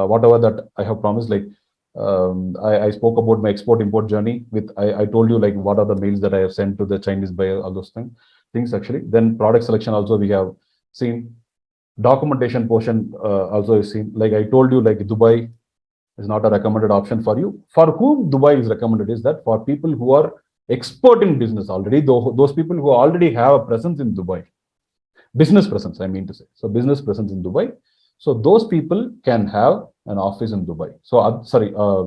whatever that I have promised. Like I spoke about my export import journey. I told you like what are the mails that I have sent to the Chinese buyer, all those things actually. Then product selection also we have seen. Documentation portion also is seen. Like I told you, like Dubai is not a recommended option for you. For whom Dubai is recommended is that for people who are exporting business already, those people who already have a presence in Dubai, business presence, I mean to say. So business presence in Dubai. So those people can have an office in Dubai. So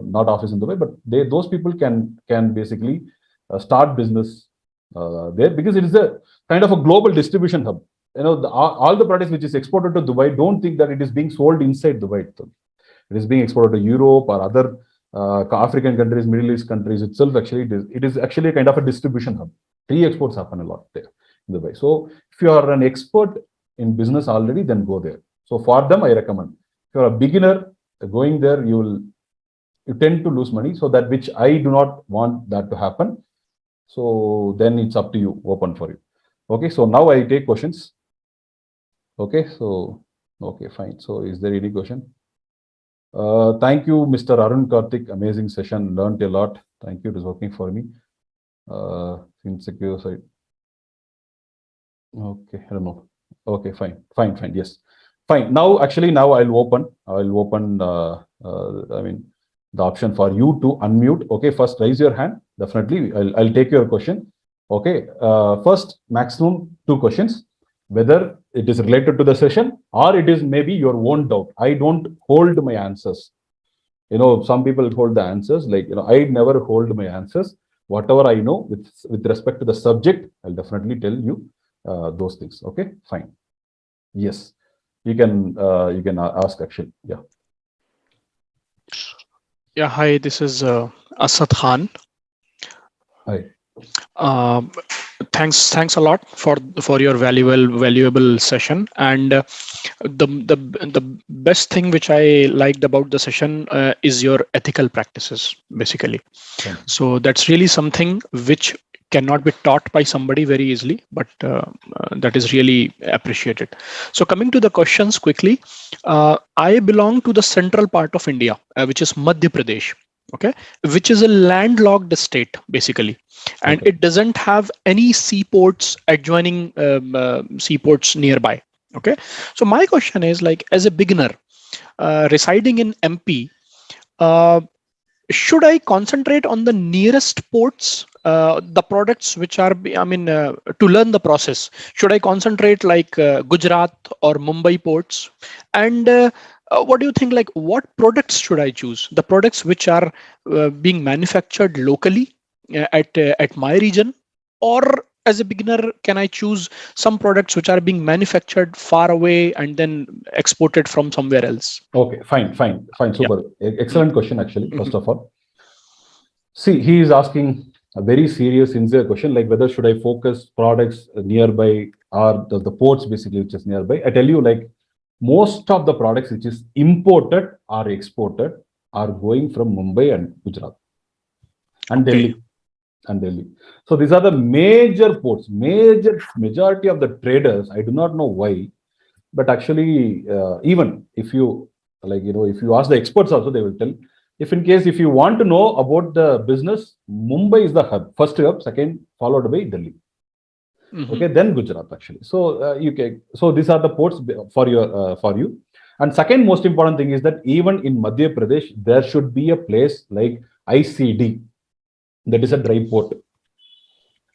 not office in Dubai, but those people can basically start business there, because it is a kind of a global distribution hub. All the products which is exported to Dubai, don't think that it is being sold inside Dubai. It is being exported to Europe or other African countries, Middle East countries itself. Actually, it is actually a kind of a distribution hub. Exports happen a lot there in Dubai. So if you are an expert in business already, then go there. So for them, I recommend. If you are a beginner going there, you tend to lose money. So that which I do not want that to happen. So then it's up to you, open for you. Okay, so now I take questions. Okay, fine. So is there any question? Thank you, Mr. Arun Karthik. Amazing session. Learned a lot. Thank you. It is working for me. Insecure side. Okay, I don't know. Okay, fine. Yes, fine. Now, actually, I'll open. The option for you to unmute. Okay, first raise your hand. Definitely, I'll take your question. Okay, first maximum 2 questions. Whether it is related to the session or it is maybe your own doubt. I don't hold my answers. Some people hold the answers. Like, I never hold my answers. Whatever I know with respect to the subject, I'll definitely tell you those things. Okay, fine. Yes, you can ask actually. Yeah. Yeah. Hi, this is Asad Khan. Hi. Thanks a lot for your valuable session. And the best thing which I liked about the session is your ethical practices, basically. So that's really something which cannot be taught by somebody very easily, but that is really appreciated. So coming to the questions quickly, I belong to the central part of India, which is Madhya Pradesh. Okay, which is a landlocked state basically, and it doesn't have any seaports adjoining seaports nearby. Okay, so my question is, like, as a beginner residing in MP, should I concentrate on the nearest ports, the products which are, to learn the process? Should I concentrate like Gujarat or Mumbai ports? And what do you think, like, what products should I choose? The products which are being manufactured locally at my region, or as a beginner, can I choose some products which are being manufactured far away and then exported from somewhere else? Okay, fine. Super. Yeah. Excellent question, actually, first of all. See, he is asking a very serious, sincere question, like whether should I focus products nearby or the ports basically which is nearby. I tell you, like, most of the products which is imported or exported are going from Mumbai and Gujarat and Delhi. So these are the major ports. Majority of the traders, I do not know why, but actually, even if you if you ask the experts also, they will tell. If you want to know about the business, Mumbai is the hub, first hub, second followed by Delhi. Okay, then Gujarat actually. So so these are the ports for you. And second most important thing is that even in Madhya Pradesh, there should be a place like ICD, that is a dry port.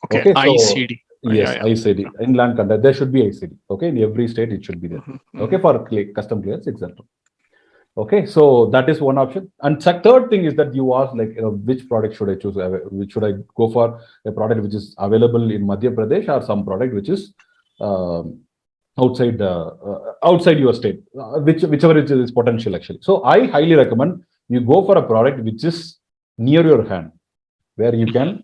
Okay, so ICD. Yes, yeah. ICD, inland container. There should be ICD. Okay, in every state it should be there. Okay, for custom clearance, example. Okay, so that is one option. And third thing is that you ask, like, which product should I choose? Should I go for a product which is available in Madhya Pradesh or some product which is outside your state, whichever is potential actually. So I highly recommend you go for a product which is near your hand, where you can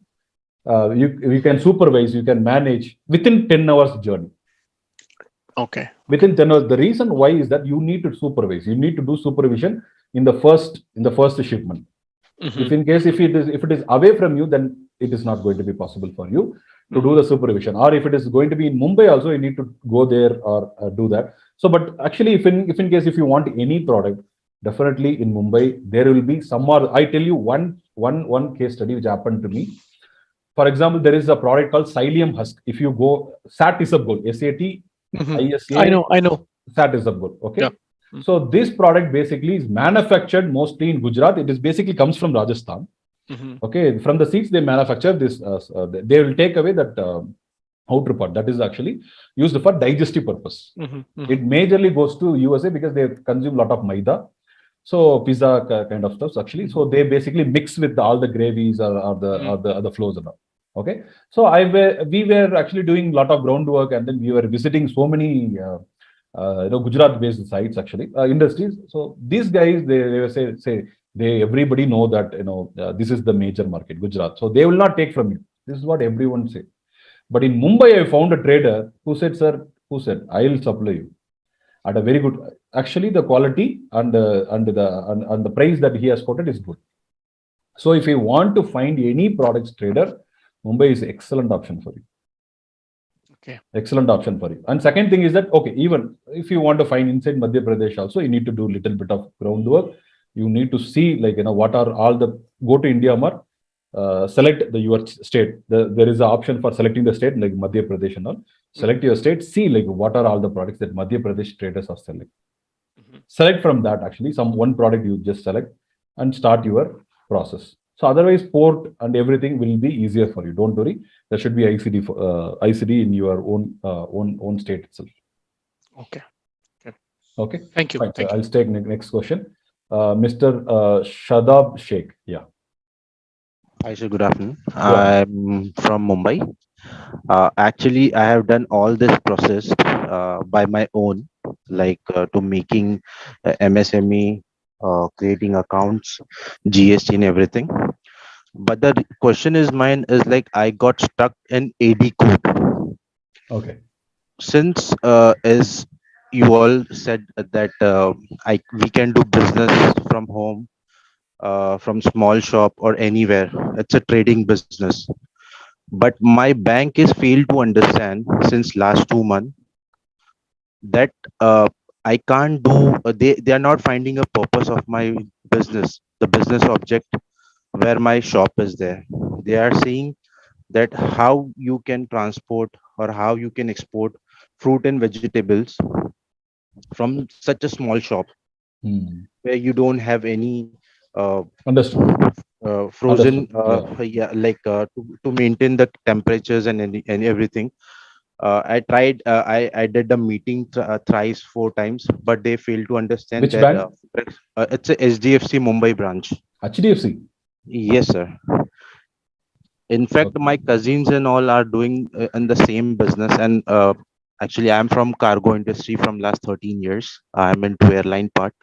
you can supervise, you can manage within 10 hours journey. Okay. Within 10 hours. The reason why is that you need to supervise. You need to do supervision in the first shipment. If it is away from you, then it is not going to be possible for you to do the supervision. Or if it is going to be in Mumbai also, you need to go there or do that. So, but actually, if in case if you want any product, Definitely in Mumbai, there will be some more. I tell you one case study which happened to me. For example, there is a product called Psyllium Husk. If you go, SAT is a goal, SAT, Hmm. I ISA, know, I know. SAT is a goal. Yeah. Okay. So this product basically is manufactured mostly in Gujarat. It is basically comes from Rajasthan. Mm-hmm. Okay. From the seeds they manufacture this, they will take away that outer part that is actually used for digestive purpose. Hmm. Hmm. It majorly goes to USA because they consume a lot of maida, so pizza kind of stuff actually. So they basically mix with all the gravies or the other flows and all. Okay. So we were actually doing a lot of groundwork, and then we were visiting so many Gujarat based sites actually, industries. So these guys, they were say they everybody know that this is the major market, Gujarat. So they will not take from you. This is what everyone say. But in Mumbai, I found a trader who said, "Sir, who said I'll supply you at a very good. Actually, the quality and the price that he has quoted is good. So if you want to find any products trader, Mumbai is excellent option for you. Okay. Excellent option for you. And second thing is that okay, even if you want to find inside Madhya Pradesh also, you need to do little bit of groundwork. You need to see like what are all the go to India Mar, select your state. There is an option for selecting the state like Madhya Pradesh and all. Hmm. Select your state. See like what are all the products that Madhya Pradesh traders are selling. Hmm. Select from that actually some one product you just select and start your process. So otherwise port and everything will be easier for you. Don't worry. There should be ICD in your own state itself. Okay. Okay. Okay, Thank you. fine. So Thank you. I'll take next question. Mr. Shadab Sheikh. Yeah, Hi, sir. Good afternoon. good afternoon. I'm from Mumbai. Actually, I have done all this process by my own, like to making MSME, creating accounts, GST, and everything. But the question is mine is like I got stuck in AD code Okay. since as you all said that I we can do business from home, from small shop or anywhere. It's a trading business, but my bank is failed to understand since last 2 months that I can't do. They are not finding a purpose of my business, the business object where my shop is there. They are saying that how you can transport or how you can export fruit and vegetables from such a small shop Hmm. where you don't have any Understood. frozen, Understood. Yeah. yeah, like to maintain the temperatures and everything. I tried. I did a meeting thrice, 4 times, but they failed to understand Which that bank? it's a SDFC Mumbai branch. HDFC. Yes, sir. In fact, Okay. my cousins and all are doing in the same business, and actually, I'm from cargo industry from last 13 years. I'm into airline part,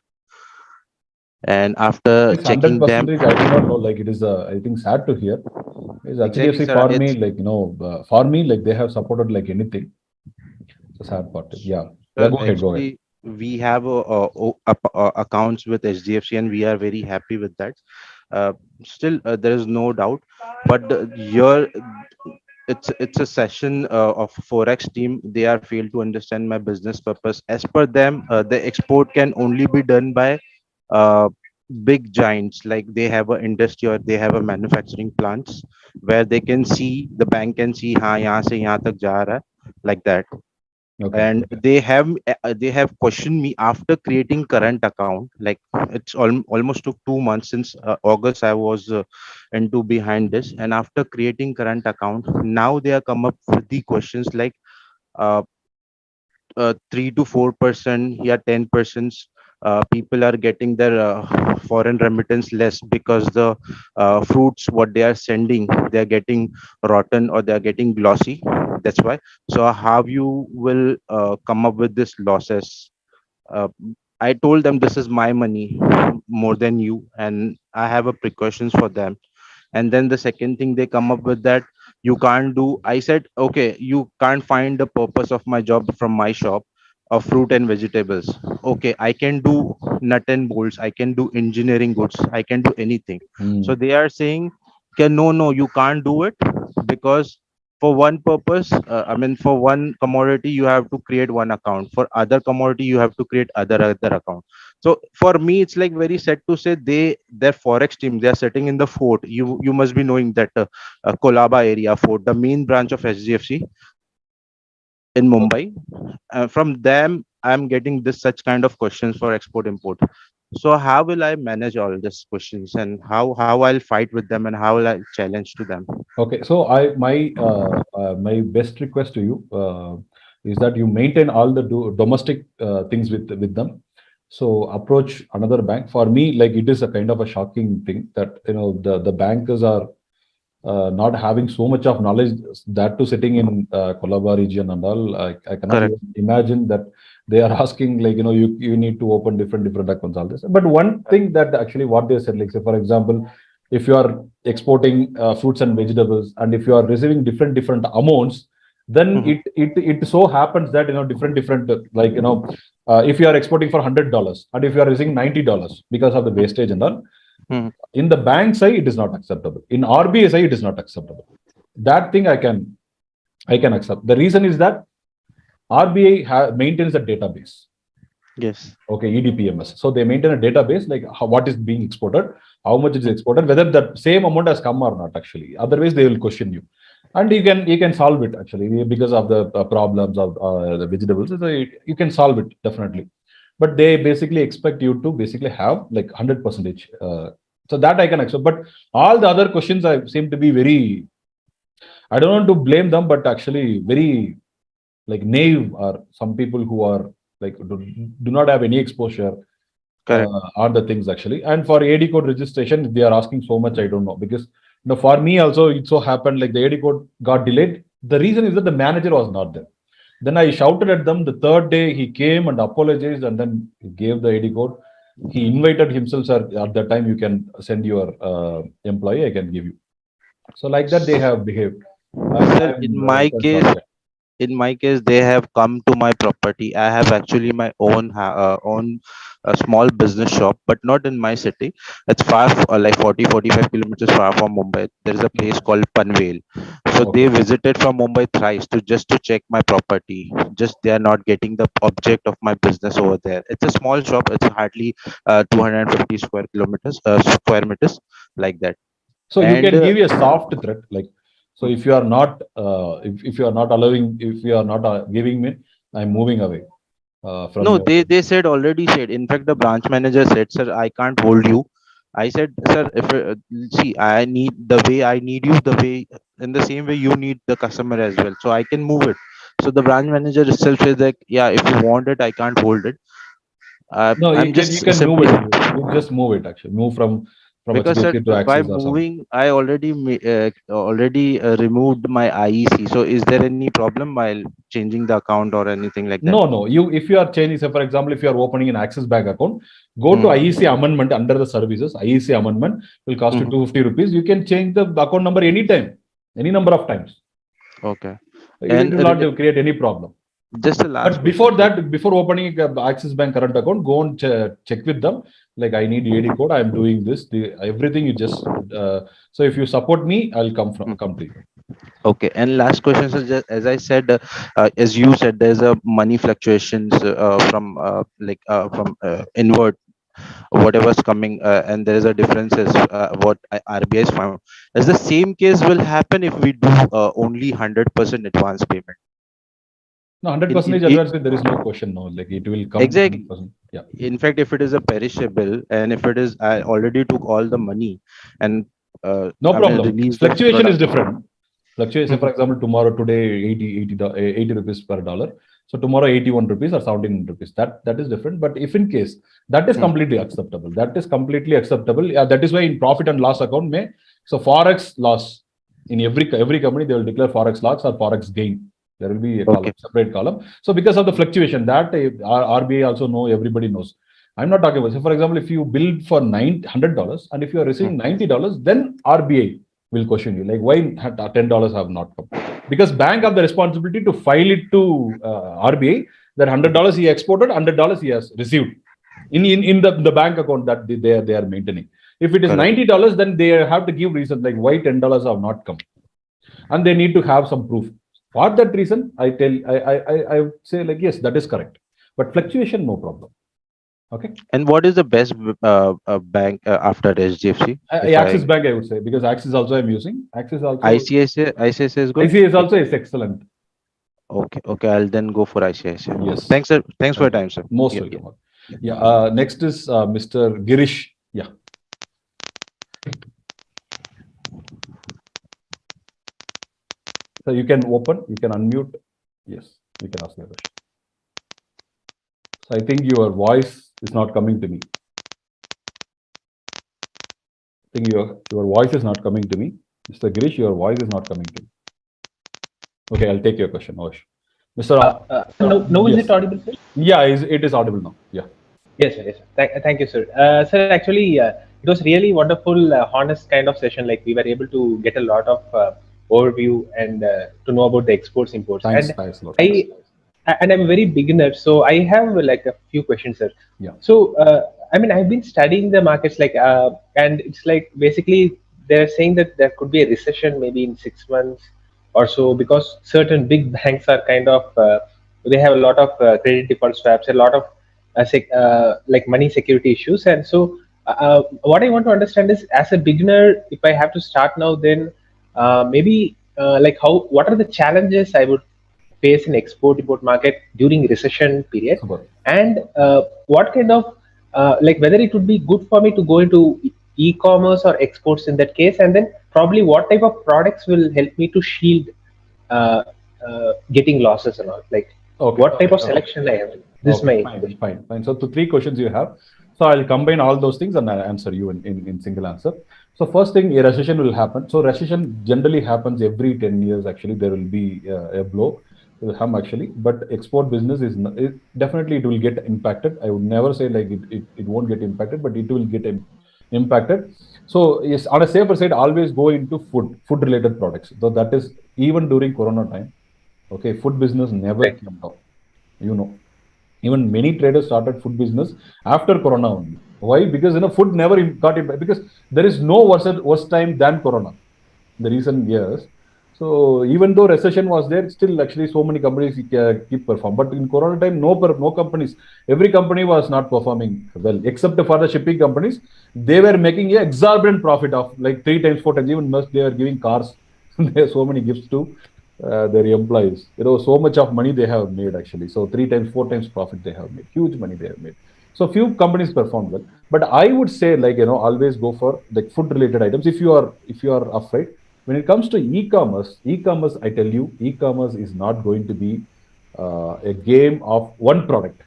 and after It's hundred checking them, percentage. I did not know. Like it is. I think sad to hear. Is exactly, HDFC sir. for me It's like for me like they have supported like anything. It's a sad part. Yeah. Yeah. Go ahead. Go ahead. actually we have accounts with SDFC, and we are very happy with that. Uh, Still, there is no doubt, but your it's a session of forex team. They are failed to understand my business purpose. As per them, the export can only be done by uh, big giants, like they have a industry or they have a manufacturing plants where they can see, the bank can see हाँ यहाँ से यहाँ तक जा रहा है, like that. Okay. And Okay. they have questioned me after creating current account, like it's almost took 2 months since August I was into behind this, and after creating current account, now they are come up with the questions like uh, 3 to 4%, yeah, 10%. People are getting their foreign remittance less because the fruits what they are sending, they are getting rotten or they are getting glossy. That's why. So how you will come up with this losses? uh, I told them this is my money more than you, and I have a precautions for them. And then the second thing they come up with that you can't do. I said, okay, you can't find the purpose of my job from my shop of fruit and vegetables. Okay, I can do nut and bolts, I can do engineering goods, I can do anything. So Hmm. they are saying, okay, no, you can't do it because for one purpose, I mean, for one commodity, you have to create one account. For other commodity, you have to create other account. So for me, it's like very sad to say their forex team, they are sitting in the fort. You must be knowing that Kolaba area fort, the main branch of HDFC in Mumbai. From them, I'm getting this such kind of questions for export import. So how will I manage all these questions, and how I'll fight with them, and how will I challenge to them? Okay, so my best request to you is that you maintain all the domestic things with them. So approach another bank. For me, like it is a kind of a shocking thing that the bankers are not having so much of knowledge, that to sitting in Colaba region and all. I cannot Correct. even imagine that they are asking like you need to open different accounts, all this. But one thing that actually what they said, like say for example, if you are exporting fruits and vegetables, and if you are receiving different amounts, then Mhm, it so happens that different like if you are exporting for $100 and if you are receiving $90 because of the mhm, wastage and all, mhm. in the bank side it is not acceptable, in RBI side it is not acceptable. That thing I can accept. The reason is that RBI maintains a database. Yes. Okay, EDPMS. So they maintain a database like what is being exported, how much is Mhm. exported, whether the same amount has come or not. Actually, otherwise they will question you, and you can solve it actually because of the problems of the vegetables. So you can solve it definitely, but they basically expect you to basically have like 100 percentage. So that I can accept, but all the other questions I seem to be very. I don't want to blame them, but actually very like naive are some people who are like do not have any exposure Correct. are the things actually. And for AD code registration, they are asking so much, I don't know. Because for me also, it so happened like the AD code got delayed. The reason is that the manager was not there. Then I shouted at them. The third day, he came and apologized and then he gave the AD code. He invited himself, sir, at that time, you can send your employee, I can give you. So, like that, they have behaved. And Sir, I'm quite sorry. Yeah. in my case, they have come to my property. I have actually my own small business shop, but not in my city. It's far, like 40-45 kilometers far from Mumbai. There is a place Mhm. called Panvel. So they Okay. visited from Mumbai thrice to just to check my property. Just they are not getting the object of my business over there. It's a small shop. It's hardly 250 square meters, like that. So you And can give a soft threat, like so if you are not if you are not allowing, if you are not giving me, I'm moving away from no, your. they said already said. In fact, the branch manager said, "Sir, I can't hold you." I said, "Sir, if see, I need the way I need you, the way in the same way you need the customer as well, so I can move it." So the branch manager itself says like, "Yeah, if you want it, I can't hold it. No, I'm you just can move simply it. You just move it actually. Move from because sir, HDFC to by Axis or something. moving, I already removed my IEC. So is there any problem while changing the account or anything like that?" No, no. You if you are changing, say for example, if you are opening an Axis Bank account, go to Hmm. IEC amendment under the services. IEC amendment will cost you Hmm. 250 rupees. You can change the account number anytime, any number of times. Okay. It And will not create any problem. just a last But question, before sir. that, before opening a Axis Bank current account, go and check with them. Like I need AD code. I'm doing this. Everything you just. So if you support me, I'll come to you. Okay, and last question, sir. As I said, as you said, there's a money fluctuations from inward, whatever's coming, and there is a differences. What RBI is found. As the same case will happen if we do only 100% advance payment. No, 100 In percentage advance. There is no question. No, like it will come exactly. 100%. Yeah. In fact, if it is a perishable, and if it is, I already took all the money, and No I will problem. release the Fluctuation is product. different. Fluctuation, for example, tomorrow, today, 80 rupees per dollar. So tomorrow, 81 rupees or 17 rupees. That is different. But if in case, that is completely acceptable. That is completely acceptable. Yeah, that is why in profit and loss account, so Forex loss, in every company, they will declare Forex loss or Forex gain. There will be a column, Okay. separate column. So because of the fluctuation, that RBI also know, everybody knows. I'm not talking about. So for example, if you bill for $100 and if you are receiving $90, then RBI will question you like why $10 have not come, because bank have the responsibility to file it to RBI that $100 he exported, $100 he has received in the bank account that they are maintaining. If it is Correct. $90, then they have to give reason like why $10 have not come, and they need to have some proof. For that reason, I would say like yes, that is correct, but fluctuation no problem. Okay. And what is the best bank after HDFC? If Axis I Bank, I would say, because Axis also I'm using. Axis also, ICICI is good. ICS also is excellent. Okay, okay. I'll then go for ICICI. Yes. Thanks, sir. Thanks for your Thank you. time, sir. Most Yeah, yeah, welcome. yeah. Yeah. Next is Mr. Girish. Yeah. So you can open, you can unmute. Yes, you can ask your question. So I think your voice is not coming to me. I think your voice is not coming to me. Mr. Girish, your voice is not coming to me. Okay, I'll take your question, Osh. Mr. Now is Yes. it audible, sir? Yeah, it is audible now. Yeah. Yes, sir. Yes, sir. Thank you, sir. Sir, actually, it was really wonderful, honest kind of session. Like we were able to get a lot of overview and to know about the exports, imports. Thanks. And Thanks a lot. I and I'm a very beginner, so I have like a few questions, sir. Yeah. So I mean, I've been studying the markets, like, and it's like basically they're saying that there could be a recession maybe in 6 months or so, because certain big banks are kind of they have a lot of credit default swaps, a lot of like money security issues. And so what I want to understand is, as a beginner, if I have to start now, then maybe like how, what are the challenges I would face in export import market during recession period, Super. and what kind of like whether it would be good for me to go into e-commerce or exports in that case, and then probably what type of products will help me to shield uh, getting losses and all, like Okay. what type of selection I have. This is Okay, my question. fine. So the three questions you have. So I'll combine all those things and I'll answer you in single answer. So first thing, a recession will happen. So recession generally happens every 10 years. Actually, there will be a blow. It will come actually, but export business is definitely it will get impacted. I would never say like it won't get impacted, but it will get impacted. So yes, on a safer side, always go into food related products. So that is even during Corona time. Okay, food business never Right. came down. You know, even many traders started food business after Corona only. Why? Because food never got impacted, because there is no worse time than Corona in the recent years. So even though recession was there, still actually so many companies keep perform. But in Corona time, no companies, every company was not performing well, except for the shipping companies. They were making a exorbitant profit of like 3 times, 4 times. Even most they were giving cars. They have so many gifts to their employees. So much of money they have made actually. So 3 times, 4 times profit they have made. Huge money they have made. So few companies perform well. But I would say like always go for like food related items if you are afraid. When it comes to e-commerce, I tell you, e-commerce is not going to be a game of one product.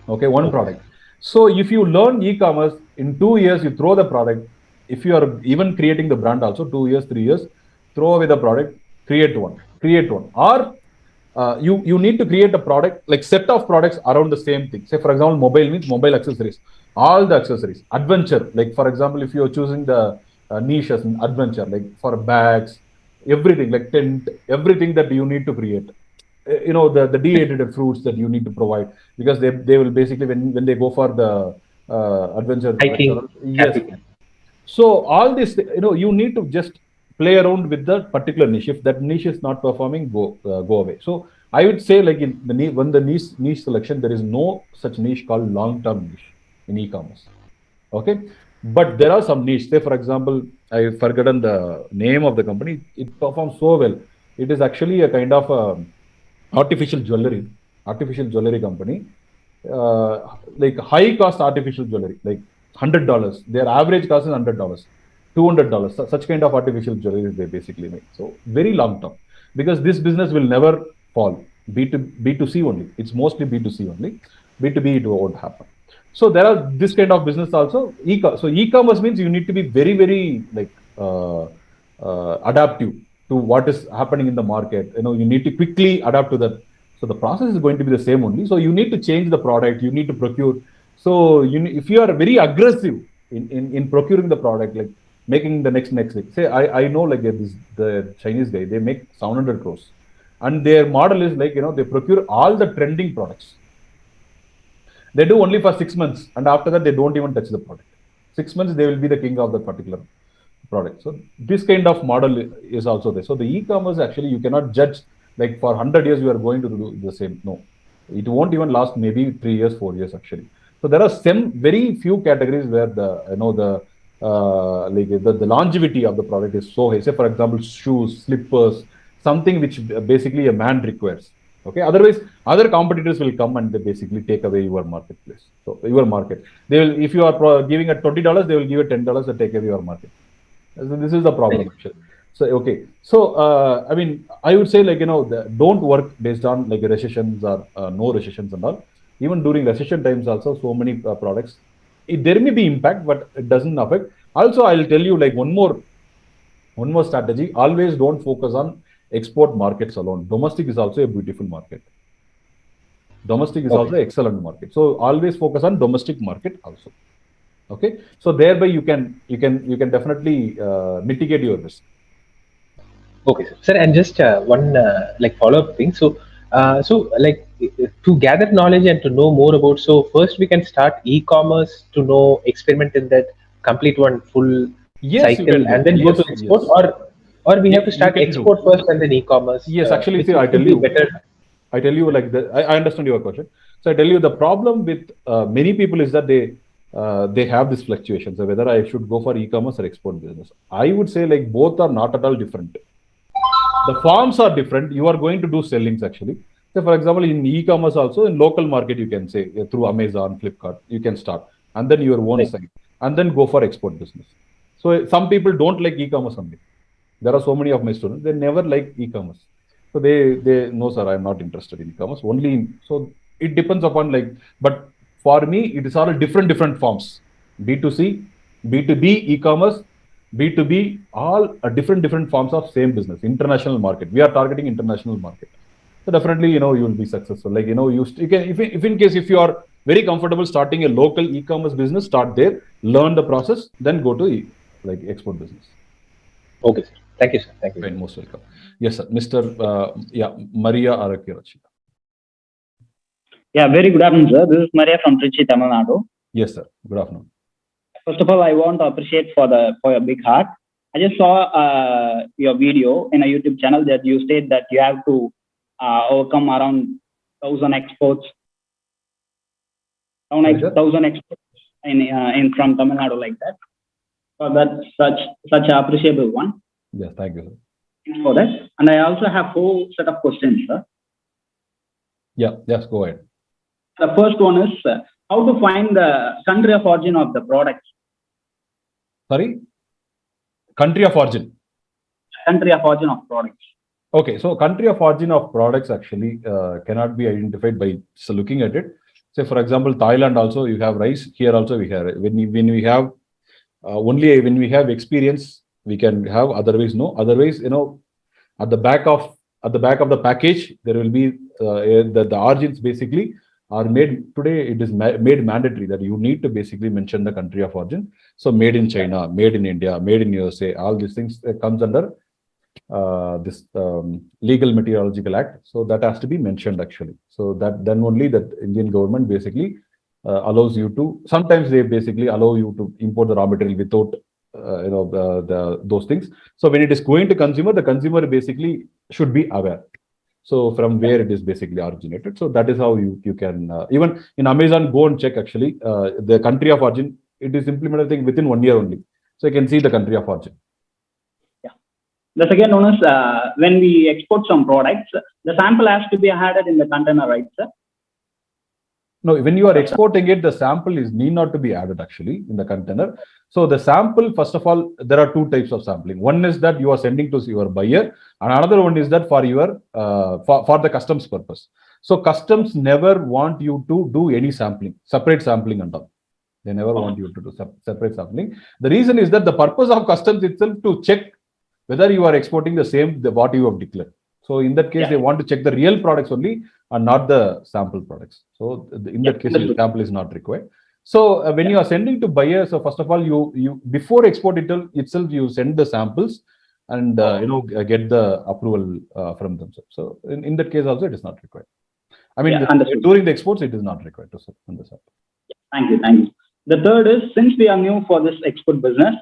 Okay, one product. So if you learn e-commerce in 2 years, you throw the product. If you are even creating the brand also 2 years, 3 years, throw away the product, create one. Or you need to create a product, like set of products around the same thing. Say for example, mobile means mobile accessories, all the accessories. Adventure, like for example, if you are choosing the niches in adventure, like for bags, everything like tent, everything that you need to create. The dehydrated fruits that you need to provide, because they will basically when they go for the adventure Hiking, restaurant. Yes. camping. So all this, you need to just play around with the particular niche. If that niche is not performing, go away. So I would say like when the niche selection, there is no such niche called long term niche in e-commerce. Okay, but there are some niche. Say for example, I forgotten the name of the company. It performs so well. It is actually a kind of artificial jewelry company, uh, like high cost artificial jewelry, like $100. Their average cost is $100, $200. Such kind of artificial jewelry they basically make. So very long term, because this business will never fall. B2C only. It's mostly B2C only. B2B it won't happen. So there are this kind of business also. So e-commerce means you need to be very very like adaptive to what is happening in the market. You need to quickly adapt to that. So the process is going to be the same only. So you need to change the product, you need to procure. So if you are very aggressive in procuring the product, like making the next thing. Say I know like the Chinese guy, they make 700 crores, and their model is like they procure all the trending products. They do only for 6 months, and after that they don't even touch the product. 6 months they will be the king of the particular product. So this kind of model is also there. So the e-commerce, actually you cannot judge like for 100 years you are going to do the same. No, it won't even last maybe 3 years, 4 years actually. So there are some very few categories where the longevity of the product is so high. Say for example, shoes, slippers, something which basically a man requires. Okay. Otherwise, other competitors will come and they basically take away your marketplace. So your market, they will, if you are giving at $20, they will give you $10 to take away your market. So this is the problem actually. So okay, so I mean, I would say don't work based on like recessions or no recessions and all. Even during recession times, also so many products, there may be impact, but it doesn't affect. Also, I'll tell you like one more strategy. Always don't focus on export markets alone. Domestic is also a beautiful market. Domestic is also excellent market. So always focus on domestic market also. Okay, so thereby you can definitely mitigate your risk. Okay, sir. And just one like follow-up thing. So like to gather knowledge and to know more about. So first we can start e-commerce to know, experiment in that, complete one full Yes, you cycle, can do. and then go Yes, to export, yes. or we have to You start can do. export first and then e-commerce. Yes, actually, Which see, I tell would be you, better. like I understand your question. So I tell you, the problem with many people is that they have this fluctuation. So whether I should go for e-commerce or export business, I would say like both are not at all different. The forms are different. You are going to do sellings actually. So for example, in e-commerce also, in local market, you can say through Amazon, Flipkart, you can start, and then your own site, and then go for export business. So some people don't like e-commerce only. There are so many of my students, they never like e-commerce. So they no sir, I'm not interested in e-commerce. Only so it depends upon like, but for me, it is all different forms. B2C, B2B, e-commerce, B2B, all different forms of same business. International market. We are targeting international market. So definitely, you will be successful. Like, you can, if in case if you are very comfortable starting a local e-commerce business, start there, learn the process, then go to like export business. Okay, sir. Thank you, sir. Thank you. Right, most welcome. Yes, sir. Mr. Maria Arakirachi. Yeah, very good afternoon, sir. This is Maria from Trichy, Tamil Nadu. Yes, sir. Good afternoon. First of all, I want to appreciate for your big heart. I just saw your video in a YouTube channel that you state that you have to overcome around 1,000 exports, 1,000 exports in from Tamil Nadu like that. So that's such an appreciable one. Yes, thank you, sir. Thanks for that. And I also have 4 set of questions, sir. Yeah, yes, go ahead. The first one is how to find the country of origin of the product. Sorry? Country of origin. Country of origin of products. Okay, so country of origin of products actually cannot be identified by looking at it. Say, for example, Thailand also, you have rice. Here also we have, when we have only when we have experience, we can have, otherwise no. Otherwise, at the back of the package, there will be the origins basically are made. Today it is made mandatory that you need to basically mention the country of origin. So made in China, made in India, made in USA, all these things comes under this legal meteorological act. So that has to be mentioned actually. So that then only that Indian government basically allows you to, sometimes they basically allow you to import the raw material without those things. So when it is going to consumer, the consumer basically should be aware. So from where it is basically originated. So that is how you can even in Amazon, go and check actually the country of origin. It is implemented, I think, within 1 year only. So you can see the country of origin. Yeah. The second one is when we export some products, the sample has to be added in the container, right, sir? No, when you are exporting it, the sample need not to be added actually in the container. So the sample, first of all, there are 2 types of sampling. One is that you are sending to your buyer, and another one is that for your for the customs purpose. So customs never want you to do any sampling, separate sampling and all. They never want you to do separate sampling. The reason is that the purpose of customs itself to check whether you are exporting the same what you have declared. So in that case, they want to check the real products only and not the sample products. So in that case, your sample is not required. So when you are sending to buyers, so first of all, you before export itself, you send the samples and get the approval from them. So in that case also, it is not required. I mean, during the exports, it is not required to send the sample. Thank you. The third is, since we are new for this export business,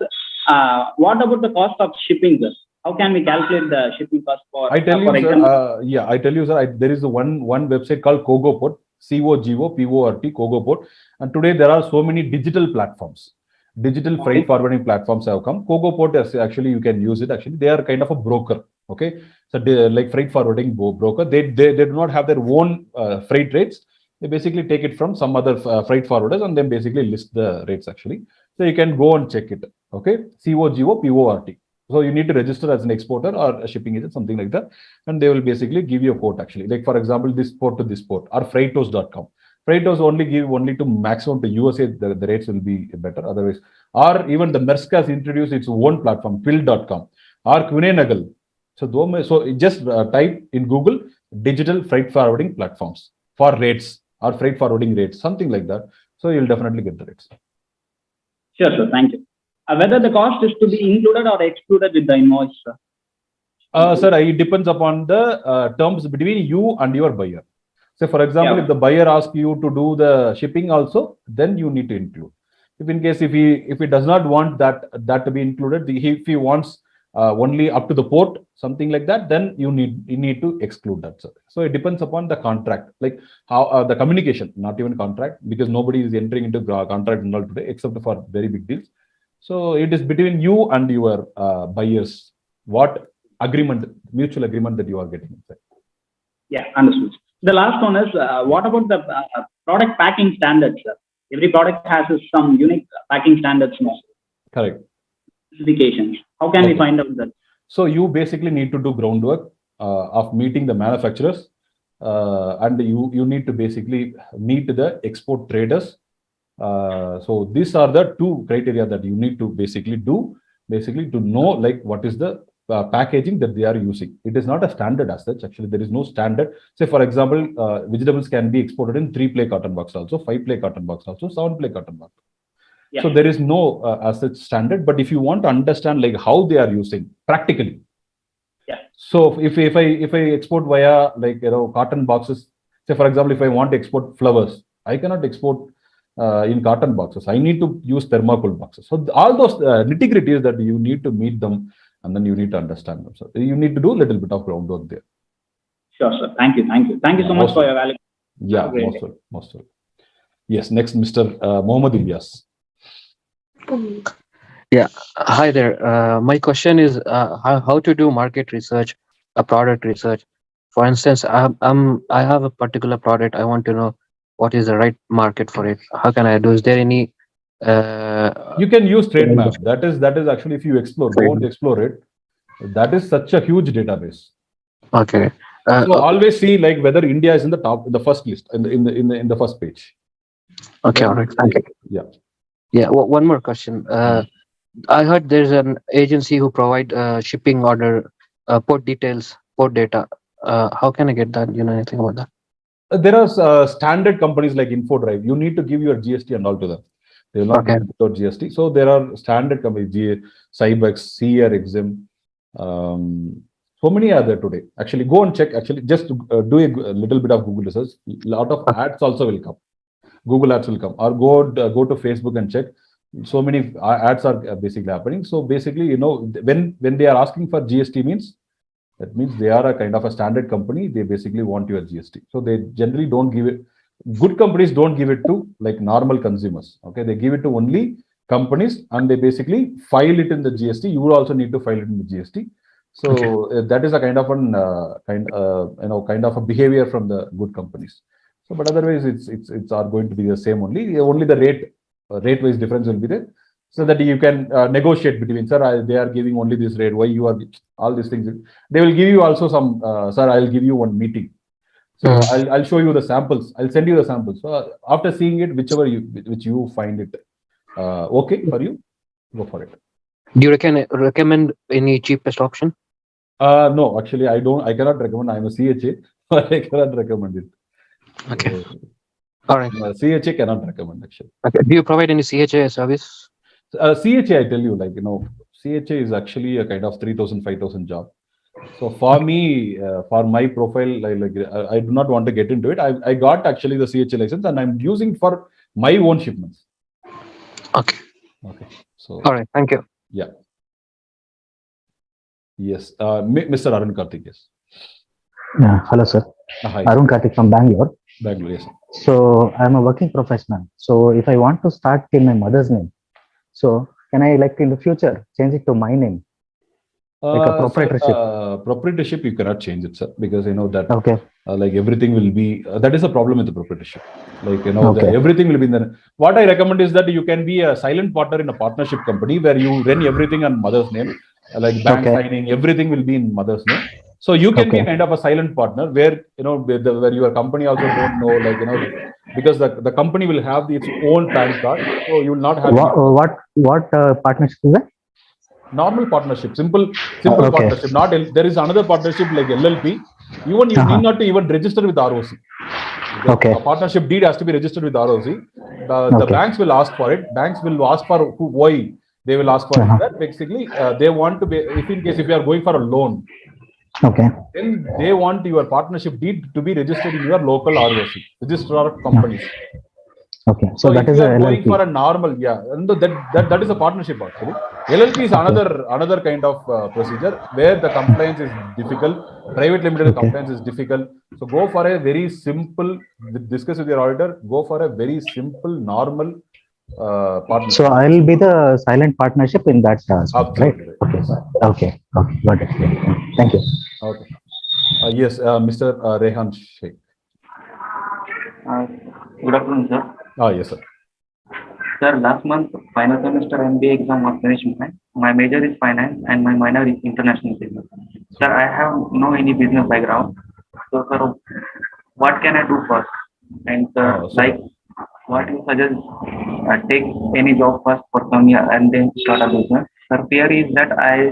what about the cost of shipping this? How can we calculate the shipping cost for? I tell you, sir. I tell you, sir. There is one website called Kogoport. COGOPORT, Cogoport. And today there are so many digital platforms. Digital freight forwarding platforms have come. Cogoport is actually, you can use it. Actually, they are kind of a broker. Okay, so they, like freight forwarding broker, they do not have their own freight rates. They basically take it from some other freight forwarders and then basically list the rates actually. So you can go and check it. Okay, COGOPORT. So you need to register as an exporter or a shipping agent, something like that, and they will basically give you a quote actually. Like for example, this port to this port, or freightos.com. Freightos only give only to maximum to USA, the rates will be better. Otherwise, or even the Maersk has introduced its own platform, Twill.com or Kuehne+Nagel. So just type in Google digital freight forwarding platforms for rates or freight forwarding rates, something like that. So you'll definitely get the rates. Sure, sir. Thank you. Whether the cost is to be included or excluded with the invoice, sir? Sir, it depends upon the terms between you and your buyer. So, for example, Yeah. if the buyer asks you to do the shipping also, then you need to include. If in case if he does not want that to be included, if he wants only up to the port, something like that, then you need to exclude that, sir. So it depends upon the contract, like how the communication, not even contract, because nobody is entering into contract and all today except for very big deals. So it is between you and your buyers, what agreement, mutual agreement that you are getting inside. Yeah, understood. The last one is, what about the product packing standards, sir? Every product has some unique packing standards, Correct. specifications. How can we find out that? So you basically need to do groundwork of meeting the manufacturers, and you need to basically meet the export traders. So these are the two criteria that you need to basically do, to know like what is the packaging that they are using. It is not a standard as such. Actually, there is no standard. Say, for example, vegetables can be exported in 3-ply carton box also, 5-ply carton box also, 7-ply carton box. Yeah. So there is no as such standard. But if you want to understand like how they are using practically, yeah. So if I export via like carton boxes, say for example, if I want to export flowers, I cannot export in carton boxes. I need to use thermocol boxes. So all those nitty-gritties that you need to meet them, and then you need to understand them. So you need to do a little bit of groundwork there. Sure, sir. Thank you so much for your valuable. Yeah, most well. Yes, next, Mr. Mohammed Ilyas. Yeah, hi there. My question is how to do market research, a product research. For instance, I have a particular product. I want to know what is the right market for it. How can I do? Is there any? You can use TradeMap. That is actually, if you explore, go and explore it. That is such a huge database. Okay. So always see like whether India is in the top, in the first list, in the first page. Okay, all right. Thank you. Yeah. Yeah. One more question. I heard there's an agency who provide shipping order, port details, port data. How can I get that? You know anything about that? There are standard companies like InfoDrive. You need to give your GST and all to them. They will not give without GST. So there are standard companies, Cybex, CR Exim. So many are there today. Actually, go and check. Actually, just do a little bit of Google research. A lot of ads also will come. Google ads will come, or go to Facebook and check. So many ads are basically happening. So basically, when they are asking for GST means, that means they are a kind of a standard company. They basically want your GST. So they generally don't give it. Good companies don't give it to like normal consumers. Okay, they give it to only companies, and they basically file it in the GST. You will also need to file it in the GST. So that is a kind of kind of a behavior from the good companies. So, but otherwise, it's are going to be the same only. Only the rate-wise difference will be there, so that you can negotiate between, sir, they are giving only this rate. Why you are all these things? They will give you also some, sir, I'll give you one meeting. So I'll show you the samples. I'll send you the samples. So after seeing it, which you find it okay for you, go for it. Do you recommend any cheapest option? No, actually, I don't. I cannot recommend. I'm a CHA, but I cannot recommend it. Okay. All right. CHA cannot recommend actually. Okay. Do you provide any CHA service? CHA, I tell you, like CHA is actually a kind of 3,000, 5,000 job. So for me, for my profile, I do not want to get into it. I got actually the CHA license, and I'm using for my own shipments. Okay. Okay. So. All right. Thank you. Yeah. Yes. Mr. Arun Karthik, yes. Hello, sir. Hi. Arun Karthik from Bangalore. Bangalore, yes. So I'm a working professional. So if I want to start in my mother's name, so can I like in the future change it to my name, like a proprietorship? Proprietorship, you cannot change it, sir, because you know that Okay. like everything will be, that is a problem with the proprietorship. Like, you know, Okay. everything will be in the, what I recommend is that you can be a silent partner in a partnership company where you run everything on mother's name, like bank Okay. signing, everything will be in mother's name. So you can be Okay. kind of a silent partner where, you know, where your company also don't know, like, you know, because the company will have its own PAN card. So you will not have any What partnership is that? normal partnership, simple Okay. partnership. Not there is another partnership like LLP. Even you need not to even register with ROC. Okay. A partnership deed has to be registered with ROC. The Okay. banks will ask for it. Banks will ask for why they will ask for is that basically they want to be, if in case if you are going for a loan, Okay. then they want your partnership deed to be registered in your local ROC, registrar of companies. Okay. So that if is you a are going for LLP. a normal, yeah, and that is a partnership actually. LLP is another kind of procedure where the compliance is difficult. Private limited Okay. compliance is difficult. So go for a very simple. Discuss with your auditor. Go for a very simple, normal So partnership. I'll be the silent partnership in that aspect, right? Absolutely right. Yes. Okay. Okay. Got it. Thank you. Okay. Yes, Mr. Rehan Sheikh. Good afternoon, sir. Yes, sir. Sir, last month, final semester MBA exam was finished. My major is finance and my minor is international business. Sir, I have no any business background. So, sir, what can I do first? And sir, like, what you suggest? Take any job first for some year and then start a business. Sir, fear is that I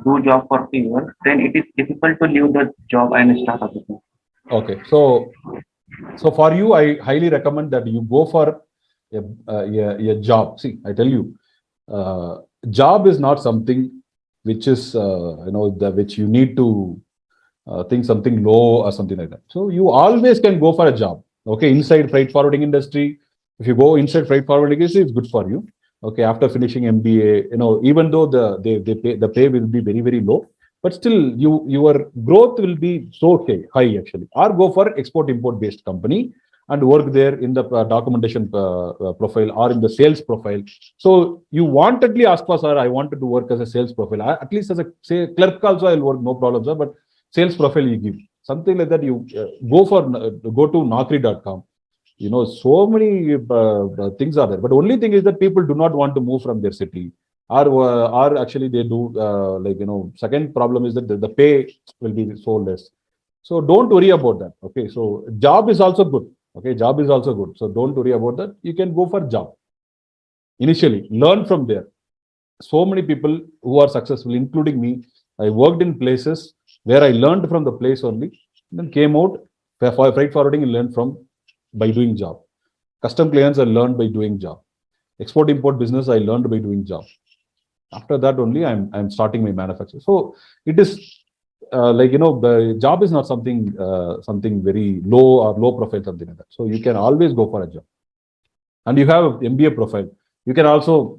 do job for few years, then it is difficult to leave the job and start a business. Okay, so for you, I highly recommend that you go for a job. See, I tell you, job is not something which is which you need to think something low or something like that. So you always can go for a job. Okay, inside freight forwarding industry, if you go inside freight forwarding industry, it's good for you. Okay, after finishing MBA, you know, even though the pay will be very very low, but still your growth will be so high actually. Or go for export import based company and work there in the documentation profile or in the sales profile. So you wantedly ask for, sir, I wanted to work as a sales profile. At least as a say clerk also I'll work, no problem, sir. But sales profile you give something like that. You go to naukri.com. You know, so many things are there. But only thing is that people do not want to move from their city, or actually they do like, you know, second problem is that the pay will be so less. So don't worry about that. Okay, so job is also good. Okay, job is also good, so don't worry about that. You can go for job initially, learn from there. So many people who are successful, including me, I worked in places where I learned from the place only, then came out for freight forwarding and learned from by doing job. Custom clearance I learned by doing job. Export import business I learned by doing job. After that only I'm starting my manufacturer. So it is like, you know, the job is not something very low or low profile, something like that. So you can always go for a job. And you have MBA profile. You can also,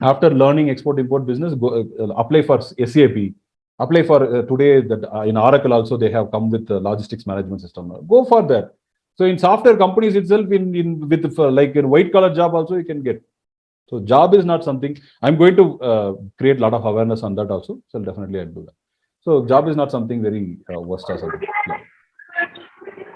after learning export import business, go apply for SAP, apply for today that in Oracle also they have come with the logistics management system. Go for that. So in software companies itself, in with like in white collar job also you can get. So job is not something. I'm going to create a lot of awareness on that also. So definitely I'll do that. So job is not something very worst or something. Yeah.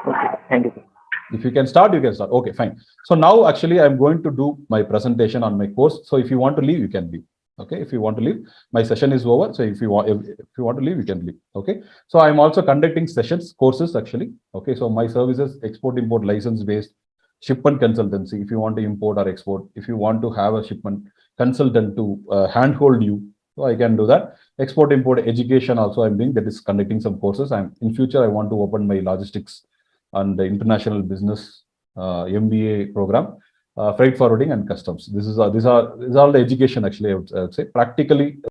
Okay, thank you, sir. If you can start, you can start. Okay, fine. So now actually I'm going to do my presentation on my course. So if you want to leave, you can leave. Okay, if you want to leave, my session is over. So if you want to leave, you can leave. Okay, so I'm also conducting sessions, courses actually. Okay, so my services, export import license based shipment consultancy. If you want to import or export, if you want to have a shipment consultant to handhold you, so I can do that. Export import education also I'm doing, that is conducting some courses. In future I want to open my logistics and the international business MBA program, freight forwarding and customs. These are all the education actually. I would say practically